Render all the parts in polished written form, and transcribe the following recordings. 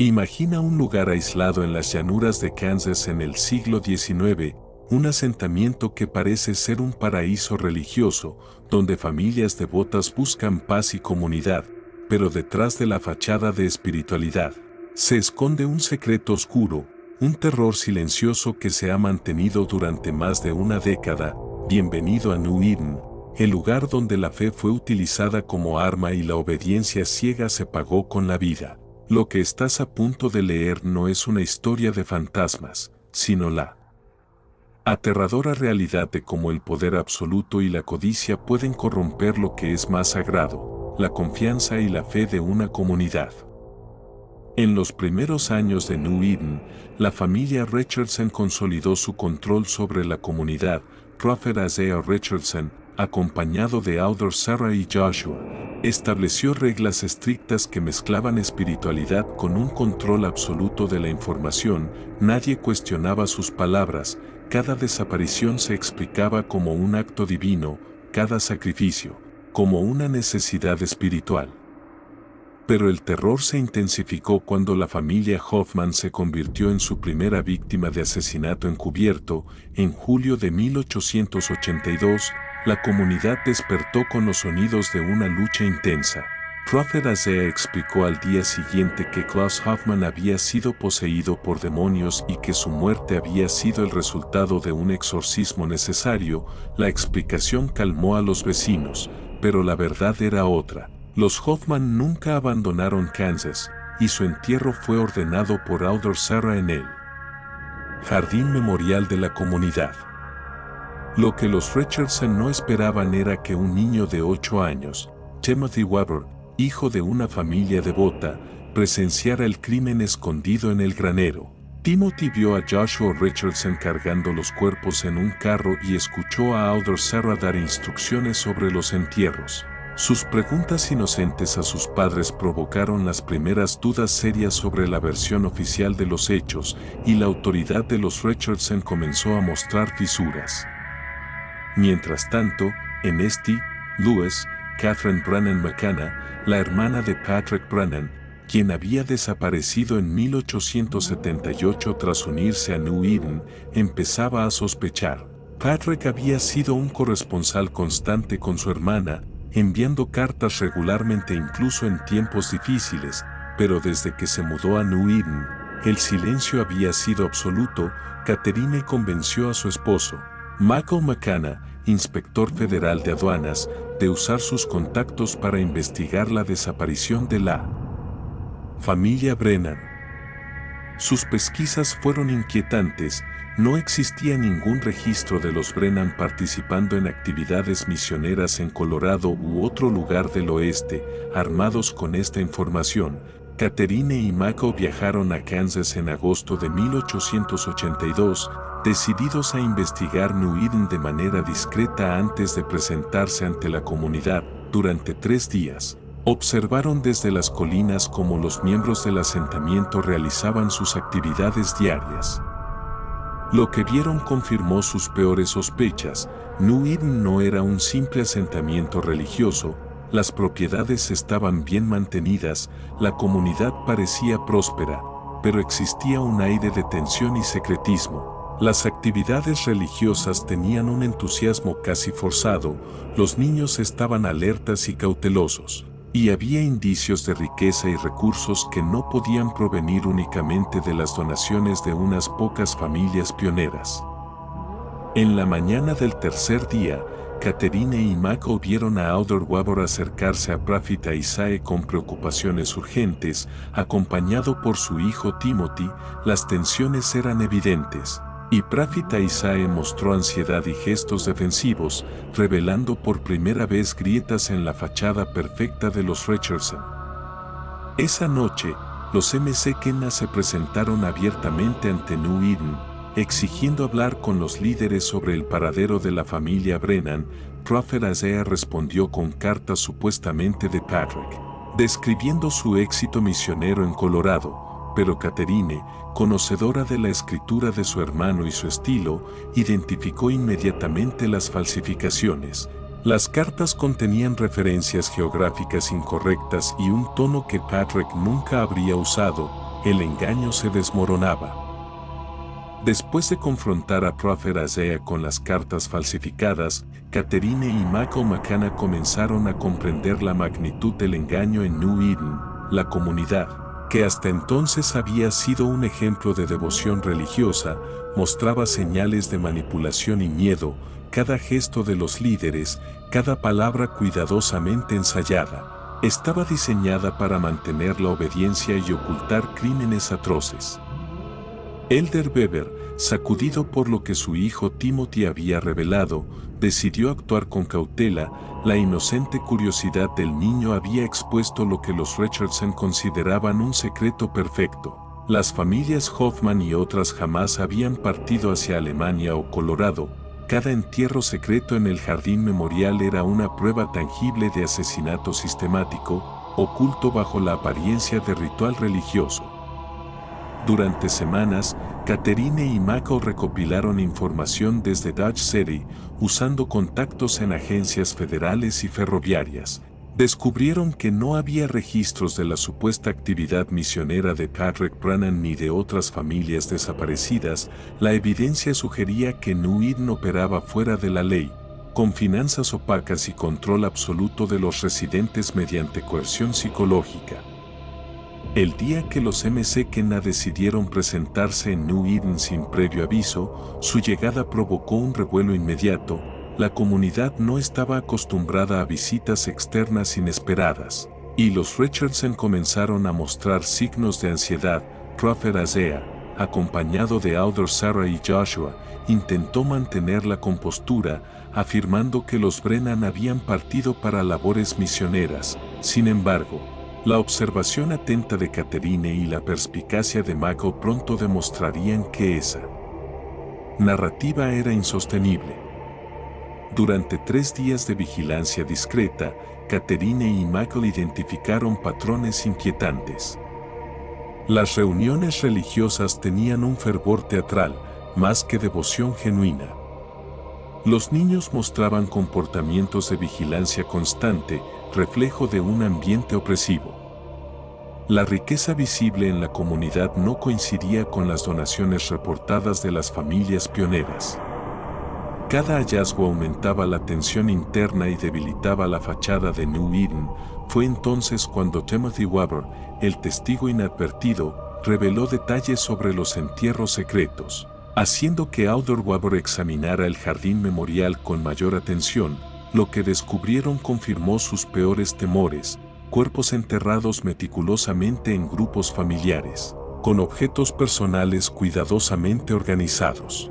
Imagina un lugar aislado en las llanuras de Kansas en el siglo XIX, un asentamiento que parece ser un paraíso religioso, donde familias devotas buscan paz y comunidad, pero detrás de la fachada de espiritualidad, se esconde un secreto oscuro, un terror silencioso que se ha mantenido durante más de una década. Bienvenido a New Eden, el lugar donde la fe fue utilizada como arma y la obediencia ciega se pagó con la vida. Lo que estás a punto de leer no es una historia de fantasmas, sino la aterradora realidad de cómo el poder absoluto y la codicia pueden corromper lo que es más sagrado, la confianza y la fe de una comunidad. En los primeros años de New Eden, la familia Richardson consolidó su control sobre la comunidad. Prophet Isaiah Richardson, acompañado de Elder Sarah y Joshua, estableció reglas estrictas que mezclaban espiritualidad con un control absoluto de la información. Nadie cuestionaba sus palabras, cada desaparición se explicaba como un acto divino, cada sacrificio, como una necesidad espiritual. Pero el terror se intensificó cuando la familia Hoffman se convirtió en su primera víctima de asesinato encubierto. En julio de 1882, la comunidad despertó con los sonidos de una lucha intensa. Prophet Isaiah explicó al día siguiente que Klaus Hoffman había sido poseído por demonios y que su muerte había sido el resultado de un exorcismo necesario. La explicación calmó a los vecinos, pero la verdad era otra. Los Hoffman nunca abandonaron Kansas, y su entierro fue ordenado por Elder Sarah en el jardín memorial de la comunidad. Lo que los Richardson no esperaban era que un niño de 8 años, Timothy Weber, hijo de una familia devota, presenciara el crimen escondido en el granero. Timothy vio a Joshua Richardson cargando los cuerpos en un carro y escuchó a Elder Sarah dar instrucciones sobre los entierros. Sus preguntas inocentes a sus padres provocaron las primeras dudas serias sobre la versión oficial de los hechos, y la autoridad de los Richardson comenzó a mostrar fisuras. Mientras tanto, en St. Louis, Catherine Brannan McCanna, la hermana de Patrick Brannan, quien había desaparecido en 1878 tras unirse a New Eden, empezaba a sospechar. Patrick había sido un corresponsal constante con su hermana, enviando cartas regularmente incluso en tiempos difíciles, pero desde que se mudó a New Eden, el silencio había sido absoluto. Catherine convenció a su esposo, Michael McCanna, inspector federal de aduanas, de usar sus contactos para investigar la desaparición de la familia Brennan. Sus pesquisas fueron inquietantes. No existía ningún registro de los Brennan participando en actividades misioneras en Colorado u otro lugar del oeste. Armados con esta información, Catherine y Michael viajaron a Kansas en agosto de 1882, decididos a investigar New Eden de manera discreta antes de presentarse ante la comunidad. Durante 3 días, observaron desde las colinas cómo los miembros del asentamiento realizaban sus actividades diarias. Lo que vieron confirmó sus peores sospechas. New Eden no era un simple asentamiento religioso, las propiedades estaban bien mantenidas, la comunidad parecía próspera, pero existía un aire de tensión y secretismo. Las actividades religiosas tenían un entusiasmo casi forzado, los niños estaban alertas y cautelosos, y había indicios de riqueza y recursos que no podían provenir únicamente de las donaciones de unas pocas familias pioneras. En la mañana del tercer día, Catherine y Michael vieron a Elder Weber acercarse a Prophet Isaiah con preocupaciones urgentes, acompañado por su hijo Timothy. Las tensiones eran evidentes, y Prophet Isaiah mostró ansiedad y gestos defensivos, revelando por primera vez grietas en la fachada perfecta de los Richardson. Esa noche, los McKenna se presentaron abiertamente ante New Eden, exigiendo hablar con los líderes sobre el paradero de la familia Brennan. Prophet Isaiah respondió con cartas supuestamente de Patrick, describiendo su éxito misionero en Colorado, pero Catherine, conocedora de la escritura de su hermano y su estilo, identificó inmediatamente las falsificaciones. Las cartas contenían referencias geográficas incorrectas y un tono que Patrick nunca habría usado. el engaño se desmoronaba. Después de confrontar a Prophet Isaiah con las cartas falsificadas, Catherine y Michael McKenna comenzaron a comprender la magnitud del engaño en New Eden. La comunidad, que hasta entonces había sido un ejemplo de devoción religiosa, mostraba señales de manipulación y miedo. Cada gesto de los líderes, cada palabra cuidadosamente ensayada, estaba diseñada para mantener la obediencia y ocultar crímenes atroces. Elder Weber, sacudido por lo que su hijo Timothy había revelado, decidió actuar con cautela. La inocente curiosidad del niño había expuesto lo que los Richardson consideraban un secreto perfecto. Las familias Hoffman y otras jamás habían partido hacia Alemania o Colorado. Cada entierro secreto en el jardín memorial era una prueba tangible de asesinato sistemático, oculto bajo la apariencia de ritual religioso. Durante semanas, Catherine y Michael recopilaron información desde Dodge City, usando contactos en agencias federales y ferroviarias. Descubrieron que no había registros de la supuesta actividad misionera de Patrick Brannan ni de otras familias desaparecidas. La evidencia sugería que New Eden operaba fuera de la ley, con finanzas opacas y control absoluto de los residentes mediante coerción psicológica. El día que los McKenna decidieron presentarse en New Eden sin previo aviso, su llegada provocó un revuelo inmediato. La comunidad no estaba acostumbrada a visitas externas inesperadas, y los Richardson comenzaron a mostrar signos de ansiedad. Prophet Isaiah, acompañado de Elder Sarah y Joshua, intentó mantener la compostura, afirmando que los Brennan habían partido para labores misioneras. Sin embargo, la observación atenta de Catherine y la perspicacia de Michael pronto demostrarían que esa narrativa era insostenible. Durante 3 días de vigilancia discreta, Catherine y Michael identificaron patrones inquietantes. Las reuniones religiosas tenían un fervor teatral, más que devoción genuina. Los niños mostraban comportamientos de vigilancia constante, reflejo de un ambiente opresivo. La riqueza visible en la comunidad no coincidía con las donaciones reportadas de las familias pioneras. Cada hallazgo aumentaba la tensión interna y debilitaba la fachada de New Eden. Fue entonces cuando Timothy Weber, el testigo inadvertido, reveló detalles sobre los entierros secretos. Haciendo que Elder Weber examinara el jardín memorial con mayor atención, lo que descubrieron confirmó sus peores temores: cuerpos enterrados meticulosamente en grupos familiares, con objetos personales cuidadosamente organizados.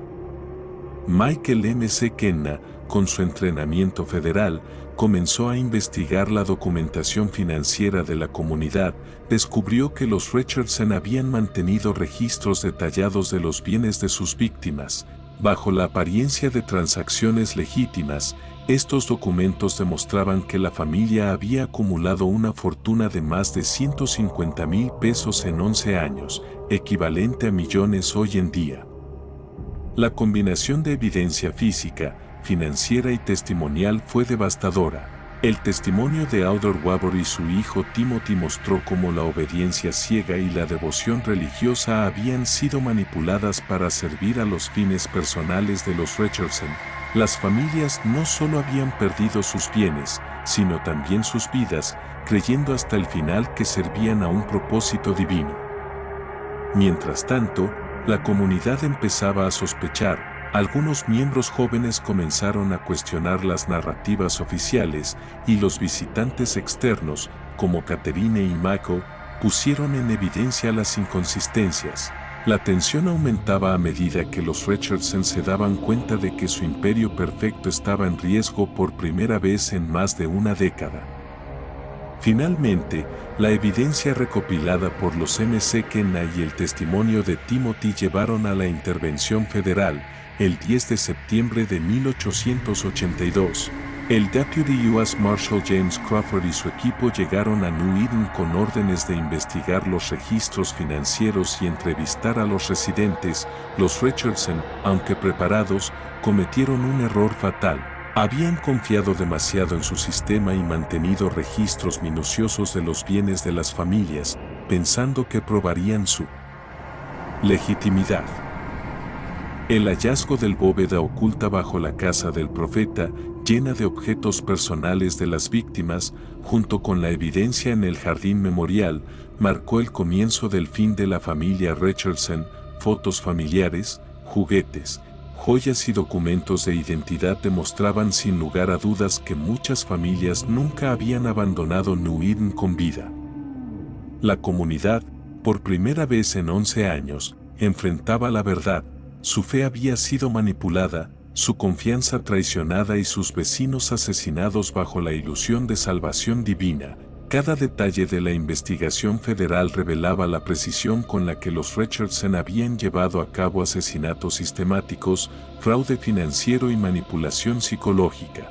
Michael McKenna, con su entrenamiento federal, comenzó a investigar la documentación financiera de la comunidad. Descubrió que los Richardson habían mantenido registros detallados de los bienes de sus víctimas, bajo la apariencia de transacciones legítimas. Estos documentos demostraban que la familia había acumulado una fortuna de más de $150,000 pesos en 11 años, equivalente a millones hoy en día. La combinación de evidencia física, financiera y testimonial fue devastadora. El testimonio de Elder Weber y su hijo Timothy mostró cómo la obediencia ciega y la devoción religiosa habían sido manipuladas para servir a los fines personales de los Richardson. Las familias no solo habían perdido sus bienes, sino también sus vidas, creyendo hasta el final que servían a un propósito divino. Mientras tanto, la comunidad empezaba a sospechar. Algunos miembros jóvenes comenzaron a cuestionar las narrativas oficiales, y los visitantes externos, como Catherine y Michael, pusieron en evidencia las inconsistencias. La tensión aumentaba a medida que los Richardson se daban cuenta de que su imperio perfecto estaba en riesgo por primera vez en más de una década. Finalmente, la evidencia recopilada por los McKenna y el testimonio de Timothy llevaron a la intervención federal. El 10 de septiembre de 1882, el Deputy U.S. Marshal James Crawford y su equipo llegaron a New Eden con órdenes de investigar los registros financieros y entrevistar a los residentes. Los Richardson, aunque preparados, cometieron un error fatal. Habían confiado demasiado en su sistema y mantenido registros minuciosos de los bienes de las familias. pensando que probarían su legitimidad. El hallazgo del bóveda oculta bajo la casa del profeta, llena de objetos personales de las víctimas, junto con la evidencia en el jardín memorial, marcó el comienzo del fin de la familia Richardson. Fotos familiares, juguetes, joyas y documentos de identidad demostraban sin lugar a dudas que muchas familias nunca habían abandonado New Eden con vida. La comunidad, por primera vez en 11 años, enfrentaba la verdad. Su fe había sido manipulada, su confianza traicionada y sus vecinos asesinados bajo la ilusión de salvación divina. Cada detalle de la investigación federal revelaba la precisión con la que los Richardson habían llevado a cabo asesinatos sistemáticos, fraude financiero y manipulación psicológica.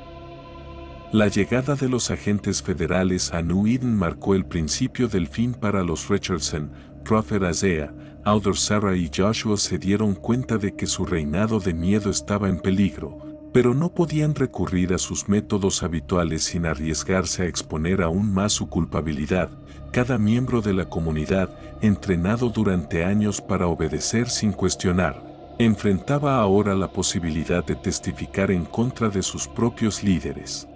La llegada de los agentes federales a New Eden marcó el principio del fin para los Richardson. Prophet Isaiah, Alder Sarah y Joshua se dieron cuenta de que su reinado de miedo estaba en peligro, pero no podían recurrir a sus métodos habituales sin arriesgarse a exponer aún más su culpabilidad. Cada miembro de la comunidad, entrenado durante años para obedecer sin cuestionar, enfrentaba ahora la posibilidad de testificar en contra de sus propios líderes.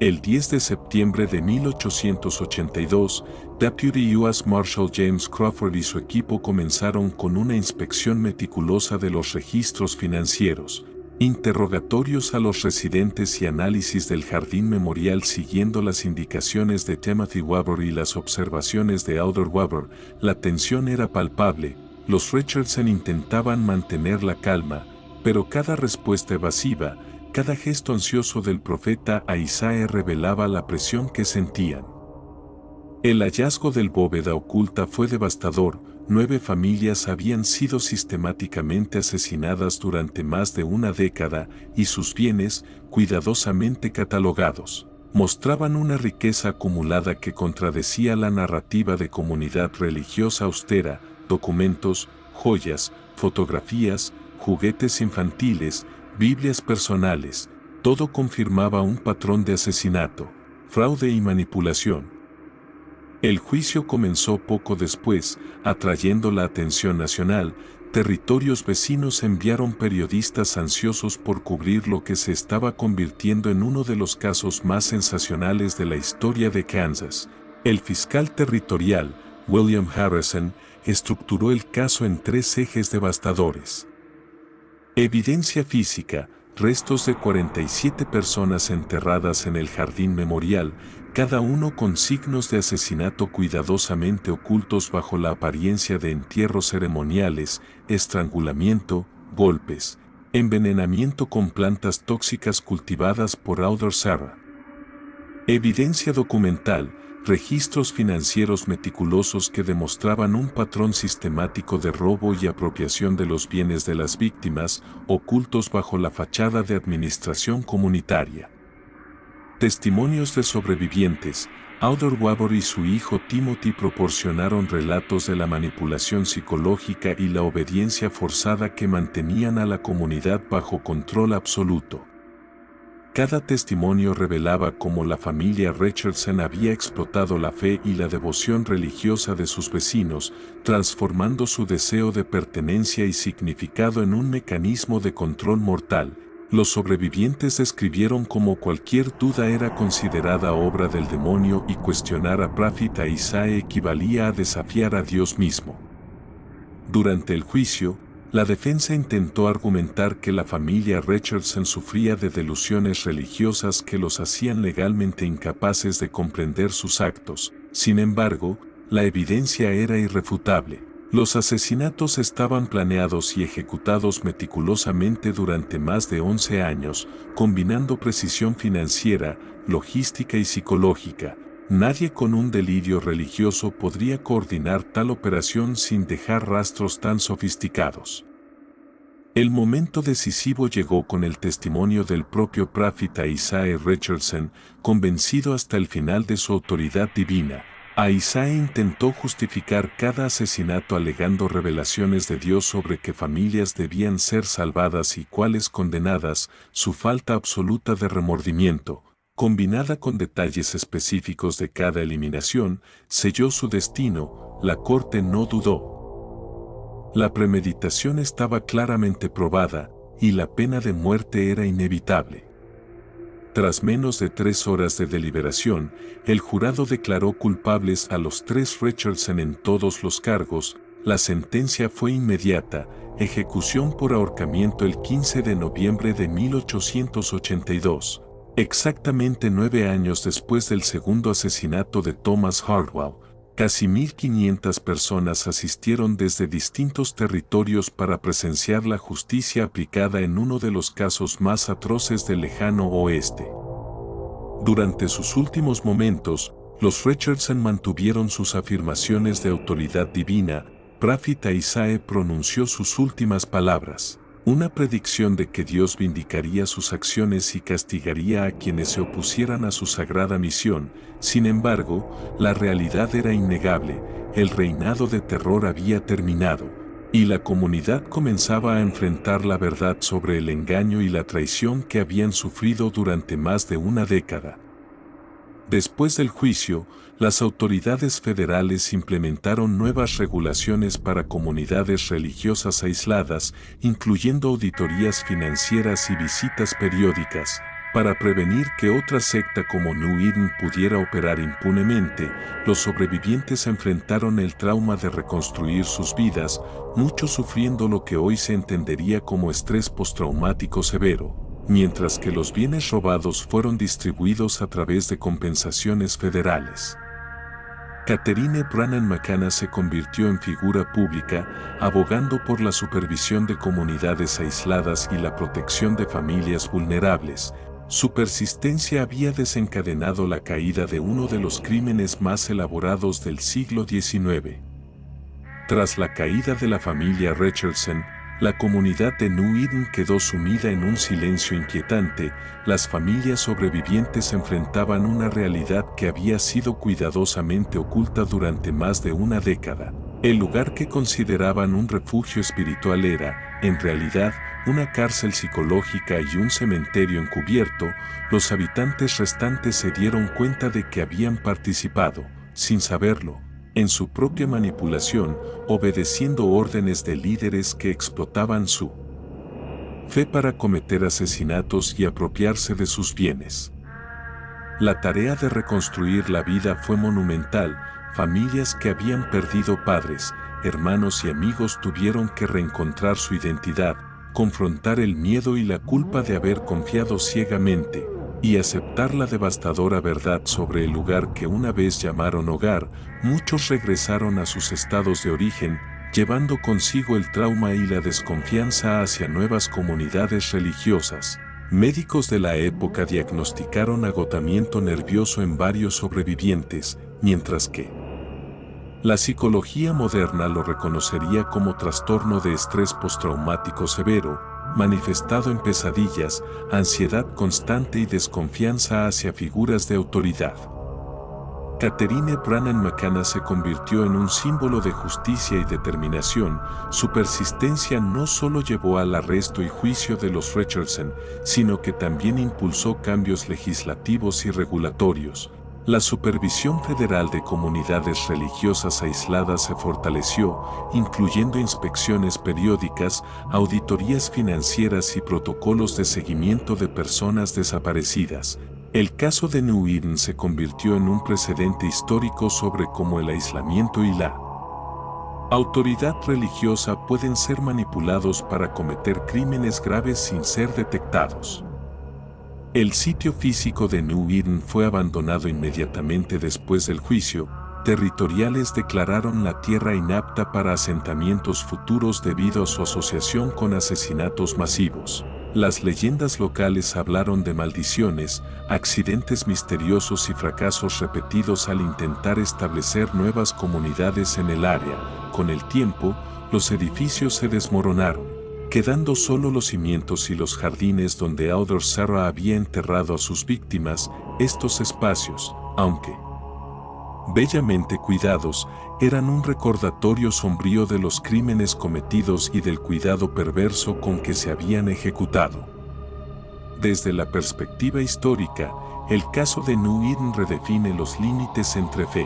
El 10 de septiembre de 1882, Deputy U.S. Marshal James Crawford y su equipo comenzaron con una inspección meticulosa de los registros financieros, interrogatorios a los residentes y análisis del jardín memorial siguiendo las indicaciones de Timothy Weber y las observaciones de Alder Weber. La tensión era palpable, los Richardson intentaban mantener la calma, pero cada respuesta evasiva, cada gesto ansioso del profeta Isaiah revelaba la presión que sentían. El hallazgo del bóveda oculta fue devastador. 9 familias habían sido sistemáticamente asesinadas durante más de una década y sus bienes, cuidadosamente catalogados, mostraban una riqueza acumulada que contradecía la narrativa de comunidad religiosa austera. Documentos, joyas, fotografías, juguetes infantiles, Biblias personales, todo confirmaba un patrón de asesinato, fraude y manipulación. El juicio comenzó poco después, atrayendo la atención nacional. Territorios vecinos enviaron periodistas ansiosos por cubrir lo que se estaba convirtiendo en uno de los casos más sensacionales de la historia de Kansas. El fiscal territorial, William Harrison, estructuró el caso en 3 ejes devastadores. Evidencia física, restos de 47 personas enterradas en el jardín memorial, cada uno con signos de asesinato cuidadosamente ocultos bajo la apariencia de entierros ceremoniales, estrangulamiento, golpes, envenenamiento con plantas tóxicas cultivadas por Alder Sarah. Evidencia documental, registros financieros meticulosos que demostraban un patrón sistemático de robo y apropiación de los bienes de las víctimas, ocultos bajo la fachada de administración comunitaria. Testimonios de sobrevivientes. Alder Weber y su hijo Timothy proporcionaron relatos de la manipulación psicológica y la obediencia forzada que mantenían a la comunidad bajo control absoluto. Cada testimonio revelaba cómo la familia Richardson había explotado la fe y la devoción religiosa de sus vecinos, transformando su deseo de pertenencia y significado en un mecanismo de control mortal. Los sobrevivientes describieron cómo cualquier duda era considerada obra del demonio y cuestionar a Prophet Isaiah equivalía a desafiar a Dios mismo. Durante el juicio, la defensa intentó argumentar que la familia Richardson sufría de delusiones religiosas que los hacían legalmente incapaces de comprender sus actos. Sin embargo, la evidencia era irrefutable. Los asesinatos estaban planeados y ejecutados meticulosamente durante más de 11 años, combinando precisión financiera, logística y psicológica. Nadie con un delirio religioso podría coordinar tal operación sin dejar rastros tan sofisticados. El momento decisivo llegó con el testimonio del propio Prophet Isaiah Richardson, convencido hasta el final de su autoridad divina. Isaiah intentó justificar cada asesinato alegando revelaciones de Dios sobre qué familias debían ser salvadas y cuáles condenadas, su falta absoluta de remordimiento, combinada con detalles específicos de cada eliminación, selló su destino. La corte no dudó. La premeditación estaba claramente probada, y la pena de muerte era inevitable. Tras menos de 3 horas de deliberación, el jurado declaró culpables a los 3 Richardson en todos los cargos. La sentencia fue inmediata, ejecución por ahorcamiento el 15 de noviembre de 1882, exactamente 9 años después del segundo asesinato de Thomas Hardwell. Casi 1.500 personas asistieron desde distintos territorios para presenciar la justicia aplicada en uno de los casos más atroces del lejano oeste. Durante sus últimos momentos, los Richardson mantuvieron sus afirmaciones de autoridad divina. Prophet Isaiah pronunció sus últimas palabras, una predicción de que Dios vindicaría sus acciones y castigaría a quienes se opusieran a su sagrada misión. Sin embargo, la realidad era innegable, el reinado de terror había terminado, y la comunidad comenzaba a enfrentar la verdad sobre el engaño y la traición que habían sufrido durante más de una década. Después del juicio, las autoridades federales implementaron nuevas regulaciones para comunidades religiosas aisladas, incluyendo auditorías financieras y visitas periódicas. Para prevenir que otra secta como New Eden pudiera operar impunemente, los sobrevivientes enfrentaron el trauma de reconstruir sus vidas, muchos sufriendo lo que hoy se entendería como estrés postraumático severo, mientras que los bienes robados fueron distribuidos a través de compensaciones federales. Catherine Brannan McCann se convirtió en figura pública, abogando por la supervisión de comunidades aisladas y la protección de familias vulnerables. Su persistencia había desencadenado la caída de uno de los crímenes más elaborados del siglo XIX. Tras la caída de la familia Richardson, la comunidad de New Eden quedó sumida en un silencio inquietante. Las familias sobrevivientes enfrentaban una realidad que había sido cuidadosamente oculta durante más de una década. El lugar que consideraban un refugio espiritual era, en realidad, una cárcel psicológica y un cementerio encubierto. Los habitantes restantes se dieron cuenta de que habían participado, sin saberlo, en su propia manipulación, obedeciendo órdenes de líderes que explotaban su fe para cometer asesinatos y apropiarse de sus bienes. La tarea de reconstruir la vida fue monumental. Familias que habían perdido padres, hermanos y amigos tuvieron que reencontrar su identidad, confrontar el miedo y la culpa de haber confiado ciegamente, y aceptar la devastadora verdad sobre el lugar que una vez llamaron hogar. Muchos regresaron a sus estados de origen, llevando consigo el trauma y la desconfianza hacia nuevas comunidades religiosas. Médicos de la época diagnosticaron agotamiento nervioso en varios sobrevivientes, mientras que la psicología moderna lo reconocería como trastorno de estrés postraumático severo, manifestado en pesadillas, ansiedad constante y desconfianza hacia figuras de autoridad. Catherine Brannan McCann se convirtió en un símbolo de justicia y determinación. Su persistencia no solo llevó al arresto y juicio de los Richardson, sino que también impulsó cambios legislativos y regulatorios. La supervisión federal de comunidades religiosas aisladas se fortaleció, incluyendo inspecciones periódicas, auditorías financieras y protocolos de seguimiento de personas desaparecidas. El caso de New Eden se convirtió en un precedente histórico sobre cómo el aislamiento y la autoridad religiosa pueden ser manipulados para cometer crímenes graves sin ser detectados. El sitio físico de New Eden fue abandonado inmediatamente después del juicio. Territoriales declararon la tierra inapta para asentamientos futuros debido a su asociación con asesinatos masivos. Las leyendas locales hablaron de maldiciones, accidentes misteriosos y fracasos repetidos al intentar establecer nuevas comunidades en el área. Con el tiempo, los edificios se desmoronaron, quedando solo los cimientos y los jardines donde Alder Sarah había enterrado a sus víctimas. Estos espacios, aunque bellamente cuidados, eran un recordatorio sombrío de los crímenes cometidos y del cuidado perverso con que se habían ejecutado. Desde la perspectiva histórica, el caso de New Eden redefine los límites entre fe,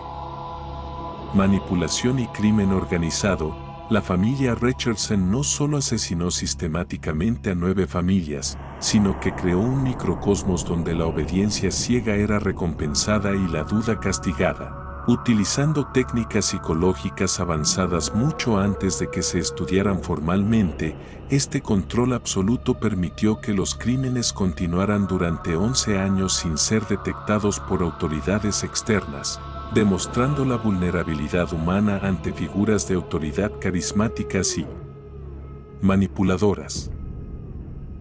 manipulación y crimen organizado. La familia Richardson no solo asesinó sistemáticamente a 9 familias, sino que creó un microcosmos donde la obediencia ciega era recompensada y la duda castigada. Utilizando técnicas psicológicas avanzadas mucho antes de que se estudiaran formalmente, este control absoluto permitió que los crímenes continuaran durante 11 años sin ser detectados por autoridades externas, demostrando la vulnerabilidad humana ante figuras de autoridad carismáticas y manipuladoras.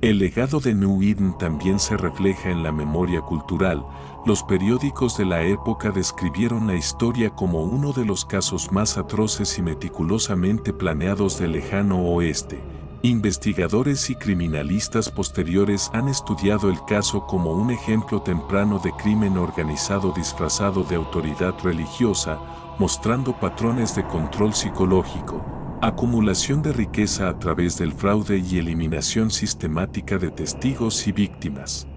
El legado de New Eden también se refleja en la memoria cultural. Los periódicos de la época describieron la historia como uno de los casos más atroces y meticulosamente planeados del lejano oeste. Investigadores y criminalistas posteriores han estudiado el caso como un ejemplo temprano de crimen organizado disfrazado de autoridad religiosa, mostrando patrones de control psicológico, acumulación de riqueza a través del fraude y eliminación sistemática de testigos y víctimas.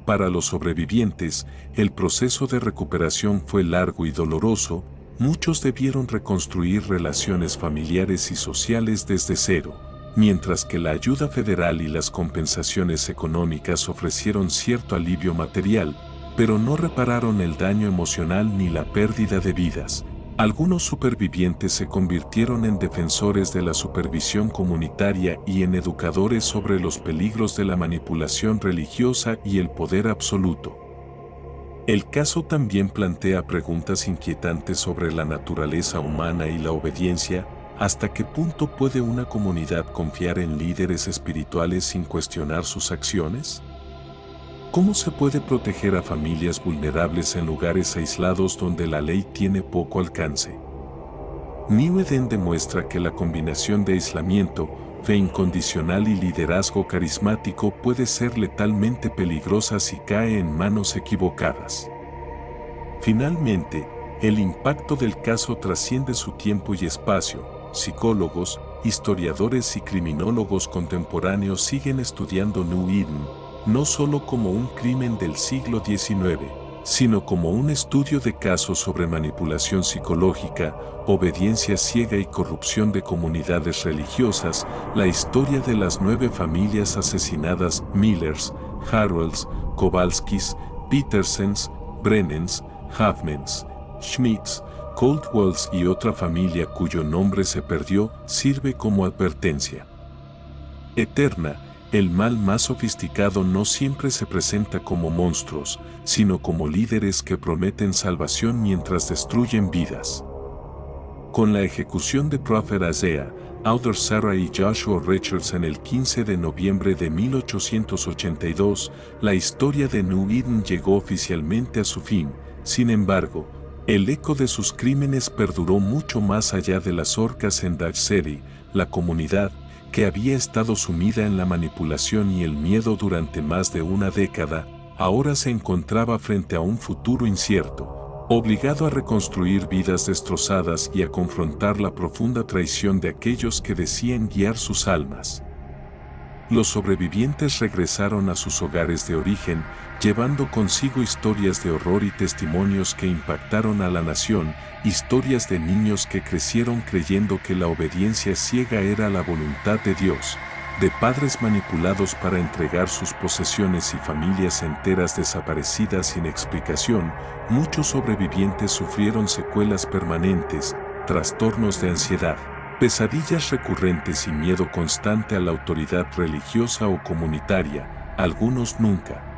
Para los sobrevivientes, el proceso de recuperación fue largo y doloroso. Muchos debieron reconstruir relaciones familiares y sociales desde cero, mientras que la ayuda federal y las compensaciones económicas ofrecieron cierto alivio material, pero no repararon el daño emocional ni la pérdida de vidas. Algunos supervivientes se convirtieron en defensores de la supervisión comunitaria y en educadores sobre los peligros de la manipulación religiosa y el poder absoluto. El caso también plantea preguntas inquietantes sobre la naturaleza humana y la obediencia. ¿Hasta qué punto puede una comunidad confiar en líderes espirituales sin cuestionar sus acciones? ¿Cómo se puede proteger a familias vulnerables en lugares aislados donde la ley tiene poco alcance? New Eden demuestra que la combinación de aislamiento, fe incondicional y liderazgo carismático puede ser letalmente peligrosa si cae en manos equivocadas. Finalmente, el impacto del caso trasciende su tiempo y espacio. Psicólogos, historiadores y criminólogos contemporáneos siguen estudiando New Eden, no solo como un crimen del siglo XIX, sino como un estudio de casos sobre manipulación psicológica, obediencia ciega y corrupción de comunidades religiosas. La historia de las 9 familias asesinadas, Millers, Harrells, Kowalskis, Petersens, Brennens, Huffmans, Schmitz, Coldwells y otra familia cuyo nombre se perdió, sirve como advertencia eterna. El mal más sofisticado no siempre se presenta como monstruos, sino como líderes que prometen salvación mientras destruyen vidas. Con la ejecución de Prophet Isaiah, Alder Sarah y Joshua Richardson el 15 de noviembre de 1882, la historia de New Eden llegó oficialmente a su fin. Sin embargo, el eco de sus crímenes perduró mucho más allá de las horcas en Dodge City. La comunidad, que había estado sumida en la manipulación y el miedo durante más de una década, ahora se encontraba frente a un futuro incierto, obligado a reconstruir vidas destrozadas y a confrontar la profunda traición de aquellos que decían guiar sus almas. Los sobrevivientes regresaron a sus hogares de origen, llevando consigo historias de horror y testimonios que impactaron a la nación, historias de niños que crecieron creyendo que la obediencia ciega era la voluntad de Dios, de padres manipulados para entregar sus posesiones y familias enteras desaparecidas sin explicación. Muchos sobrevivientes sufrieron secuelas permanentes, trastornos de ansiedad, pesadillas recurrentes y miedo constante a la autoridad religiosa o comunitaria. Algunos nunca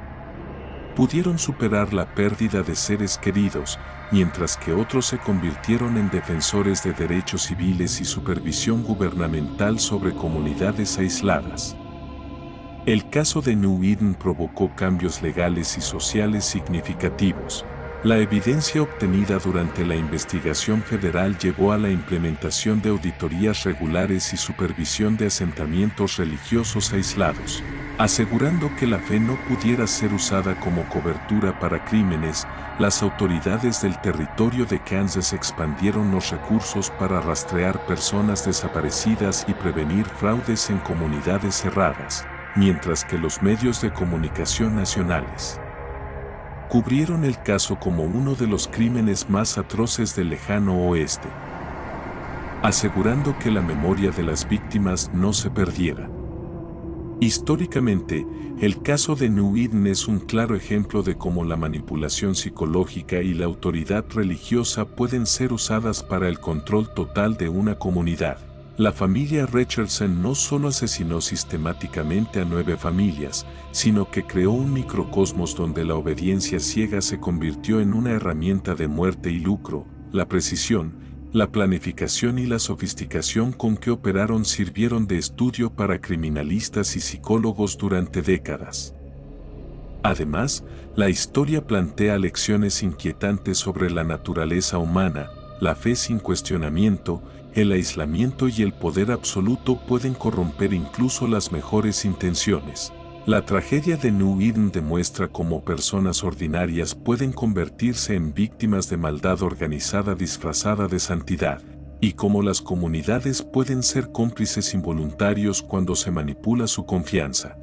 pudieron superar la pérdida de seres queridos, mientras que otros se convirtieron en defensores de derechos civiles y supervisión gubernamental sobre comunidades aisladas. El caso de New Eden provocó cambios legales y sociales significativos. La evidencia obtenida durante la investigación federal llevó a la implementación de auditorías regulares y supervisión de asentamientos religiosos aislados, asegurando que la fe no pudiera ser usada como cobertura para crímenes. Las autoridades del territorio de Kansas expandieron los recursos para rastrear personas desaparecidas y prevenir fraudes en comunidades cerradas. mientras que los medios de comunicación nacionales cubrieron el caso como uno de los crímenes más atroces del lejano oeste, asegurando que la memoria de las víctimas no se perdiera. Históricamente, el caso de New Eden es un claro ejemplo de cómo la manipulación psicológica y la autoridad religiosa pueden ser usadas para el control total de una comunidad. La familia Richardson no solo asesinó sistemáticamente a 9 familias, sino que creó un microcosmos donde la obediencia ciega se convirtió en una herramienta de muerte y lucro. La precisión, la planificación y la sofisticación con que operaron sirvieron de estudio para criminalistas y psicólogos durante décadas. Además, la historia plantea lecciones inquietantes sobre la naturaleza humana, la fe sin cuestionamiento, el aislamiento y el poder absoluto pueden corromper incluso las mejores intenciones. La tragedia de New Eden demuestra cómo personas ordinarias pueden convertirse en víctimas de maldad organizada disfrazada de santidad, y cómo las comunidades pueden ser cómplices involuntarios cuando se manipula su confianza.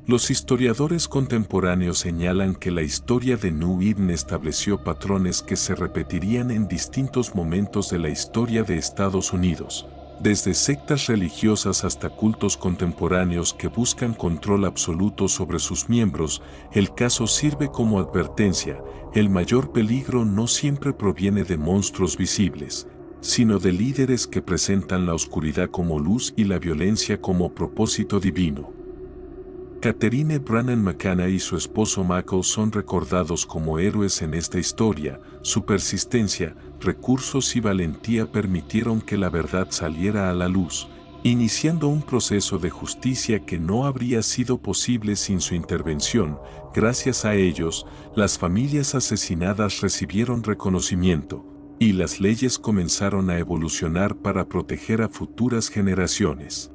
Los historiadores contemporáneos señalan que la historia de New Eden estableció patrones que se repetirían en distintos momentos de la historia de Estados Unidos, desde sectas religiosas hasta cultos contemporáneos que buscan control absoluto sobre sus miembros. El caso sirve como advertencia: el mayor peligro no siempre proviene de monstruos visibles, sino de líderes que presentan la oscuridad como luz y la violencia como propósito divino. Catherine Brannan McCann y su esposo Michael son recordados como héroes en esta historia. Su persistencia, recursos y valentía permitieron que la verdad saliera a la luz, iniciando un proceso de justicia que no habría sido posible sin su intervención. Gracias a ellos, las familias asesinadas recibieron reconocimiento, y las leyes comenzaron a evolucionar para proteger a futuras generaciones.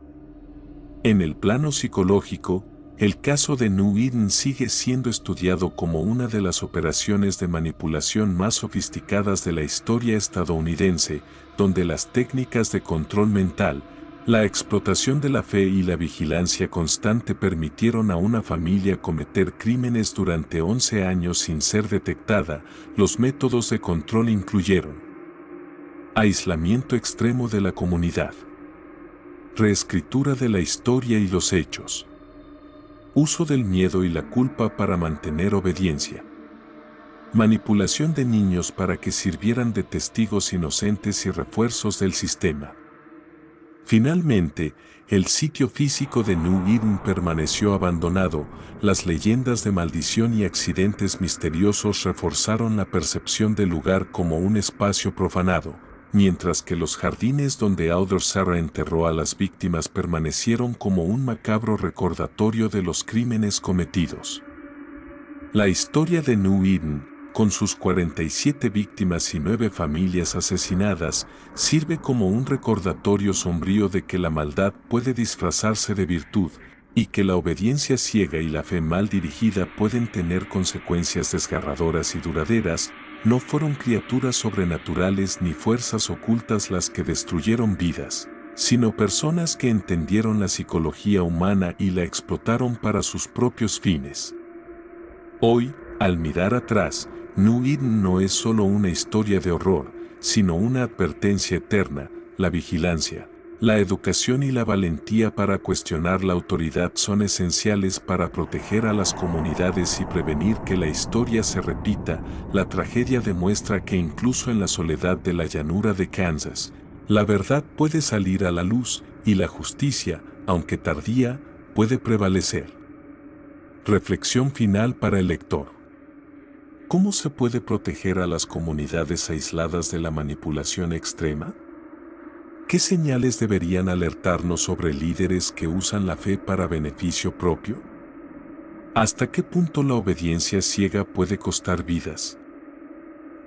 En el plano psicológico, el caso de New Eden sigue siendo estudiado como una de las operaciones de manipulación más sofisticadas de la historia estadounidense, donde las técnicas de control mental, la explotación de la fe y la vigilancia constante permitieron a una familia cometer crímenes durante 11 años sin ser detectada. Los métodos de control incluyeron aislamiento extremo de la comunidad, reescritura de la historia y los hechos, uso del miedo y la culpa para mantener obediencia, manipulación de niños para que sirvieran de testigos inocentes y refuerzos del sistema. Finalmente, el sitio físico de New Eden permaneció abandonado. Las leyendas de maldición y accidentes misteriosos reforzaron la percepción del lugar como un espacio profanado, mientras que los jardines donde Alder Sarah enterró a las víctimas permanecieron como un macabro recordatorio de los crímenes cometidos. La historia de New Eden, con sus 47 víctimas y 9 familias asesinadas, sirve como un recordatorio sombrío de que la maldad puede disfrazarse de virtud, y que la obediencia ciega y la fe mal dirigida pueden tener consecuencias desgarradoras y duraderas. No fueron criaturas sobrenaturales ni fuerzas ocultas las que destruyeron vidas, sino personas que entendieron la psicología humana y la explotaron para sus propios fines. Hoy, al mirar atrás, New Eden no es solo una historia de horror, sino una advertencia eterna. La vigilancia, la educación y la valentía para cuestionar la autoridad son esenciales para proteger a las comunidades y prevenir que la historia se repita. La tragedia demuestra que incluso en la soledad de la llanura de Kansas, la verdad puede salir a la luz y la justicia, aunque tardía, puede prevalecer. Reflexión final para el lector. ¿Cómo se puede proteger a las comunidades aisladas de la manipulación extrema? ¿Qué señales deberían alertarnos sobre líderes que usan la fe para beneficio propio? ¿Hasta qué punto la obediencia ciega puede costar vidas?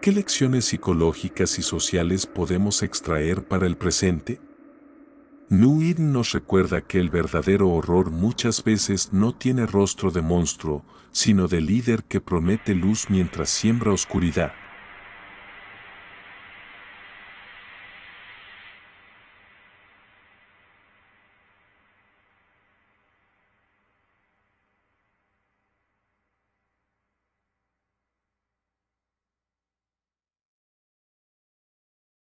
¿Qué lecciones psicológicas y sociales podemos extraer para el presente? New Eden nos recuerda que el verdadero horror muchas veces no tiene rostro de monstruo, sino de líder que promete luz mientras siembra oscuridad.